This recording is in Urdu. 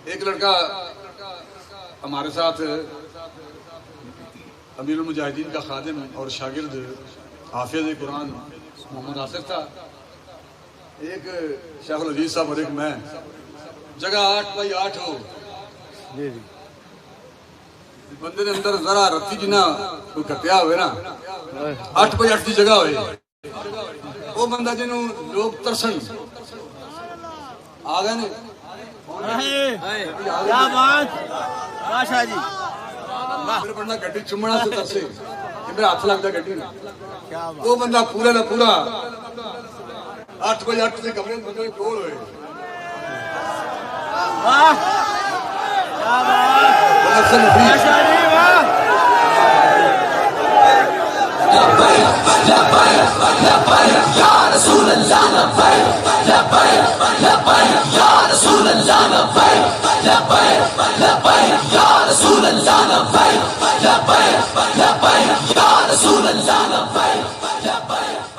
ایک لڑکا ہمارے ساتھ امیر المجاہدین کا خادم اور شاگرد حافظ قرآن محمد آصف تھا، ایک شیخ العزیز صاحب اور ایک میں، جگہ 8x8 ہو، بندے نے اندر ذرا رتی جنا کوئی کٹیا ہوئے نا 8x8 کی جگہ ہوئے، وہ بندہ جنہوں لوگ ترسن آ گئے نا کیا بات بادشاہ جی، میرے بندہ گڈی چمڑا سے ترسے کہ میرا ہاتھ لگتا گڈی نا، وہ بندہ پورا نہ پورا 8x8 سے کمرے بندے ٹول ہوئے، واہ کیا بات بادشاہ جی، واہ یا رسول اللہ لبیک لبیک لبیک یا رسول اللہ لبیک لبیک لبیک یا رسول اللہ لبیک لبیک لبیک یا رسول اللہ لبیک لبیک